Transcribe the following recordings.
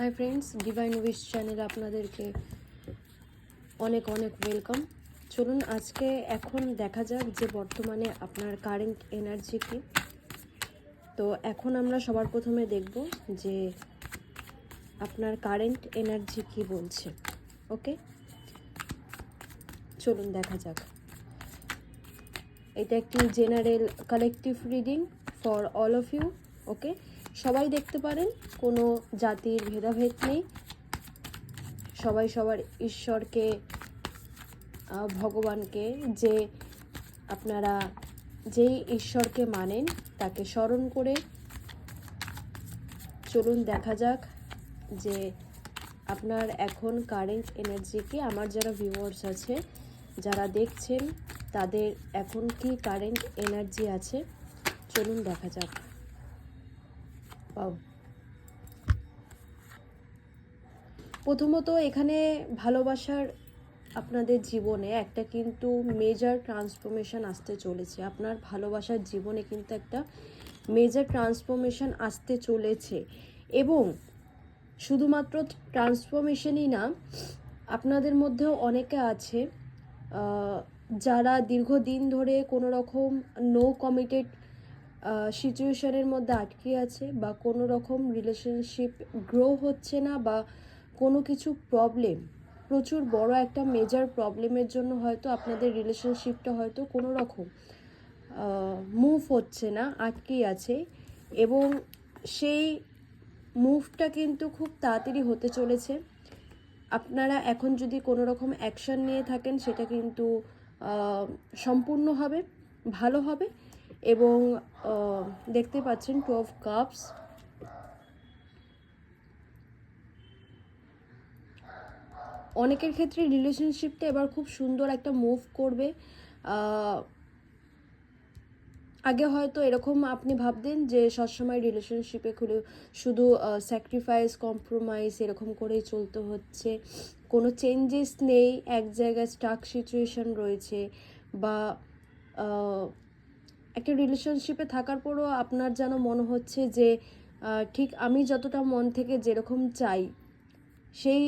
Hi friends, divine wish চ্যানেলে আপনাদেরকে অনেক অনেক ওয়েলকাম। চলুন আজকে এখন দেখা যাক যে বর্তমানে আপনার কারেন্ট এনার্জি কি। তো এখন আমরা সবার প্রথমে দেখব যে আপনার কারেন্ট এনার্জি কি বলছে। ওকে, চলুন দেখা যাক। এটা একটি general collective reading for all of you. Okay, সবাই দেখতে পারেন, কোনো জাতির ভেদাভেদ নেই। সবাই সবার ঈশ্বরকে, ভগবানকে, যে আপনারা যেই ঈশ্বরকে মানেন তাকে স্মরণ করে চলুন দেখা যাক যে আপনার এখন কারেন্ট এনার্জি কি। আমার যারা ভিউয়ার্স আছে, যারা দেখছেন, তাদের এখন কি কারেন্ট এনার্জি আছে, চলুন দেখা যাক। প্রথমত এখানে ভালোবাসার আপনাদের জীবনে একটা কিন্তু মেজর ট্রান্সফরমেশন আসতে চলেছে। আপনার ভালোবাসার জীবনে কিন্তু একটা মেজর ট্রান্সফরমেশন আসতে চলেছে, এবং শুধুমাত্র ট্রান্সফরমেশনই না, আপনাদের মধ্যেও অনেকে আছে যারা দীর্ঘদিন ধরে কোনো রকম নো কমিটেড সিচুয়েশনের মধ্যে আটকে আছে, বা কোনো রকম রিলেশনশিপ গ্রো হচ্ছে না, বা কোনো কিছু প্রবলেম, প্রচুর বড় একটা মেজর প্রবলেমের জন্য হয়তো আপনাদের রিলেশনশিপটা হয়তো কোনো রকম মুভ হচ্ছে না, আটকেই আছে। এবং সেই মুভটা কিন্তু খুব তাড়াতাড়ি হতে চলেছে। আপনারা এখন যদি কোনো রকম অ্যাকশন নিয়ে থাকেন, সেটা কিন্তু সম্পূর্ণ হবে, ভালো হবে। এবং দেখতে পাচ্ছেন 12 কাপস। অনেকের ক্ষেত্রে রিলেশনশিপটা এবার খুব সুন্দর একটা মুভ করবে। আগে হয়তো এরকম আপনি ভাবতেন যে সবসময় রিলেশনশিপে শুধু স্যাক্রিফাইস, কম্প্রোমাইজ এরকম করেই চলতে হচ্ছে, কোনো চেঞ্জেস নেই, এক জায়গায় স্টাক সিচুয়েশন রয়েছে, বা একটা রিলেশনশিপে থাকার পরও আপনার যেন মনে হচ্ছে যে ঠিক আমি যতটা মন থেকে যেরকম চাই সেই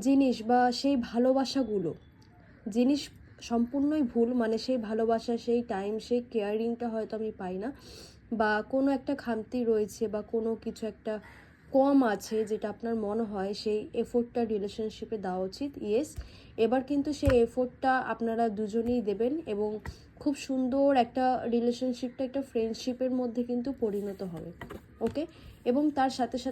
জিনিস বা সেই ভালোবাসাগুলো, জিনিস সম্পূর্ণই ভুল, মানে সেই ভালোবাসা, সেই টাইম, সেই কেয়ারিংটা হয়তো আমি পাই না, বা কোনো একটা খামতি রয়েছে, বা কোনো কিছু একটা কম আছে, যেটা আপনার মনে হয় সেই এফোর্টটা রিলেশনশিপে দেওয়া উচিত। ইয়েস, এবার কিন্তু সেই এফোর্টটা আপনারা দুজনেই দেবেন, এবং খুব সুন্দর একটা রিলেশনশিপটা একটা ফ্রেন্ডশিপের মধ্যে কিন্তু পরিণত হবে। ওকে, এবং তার সাথে সাথে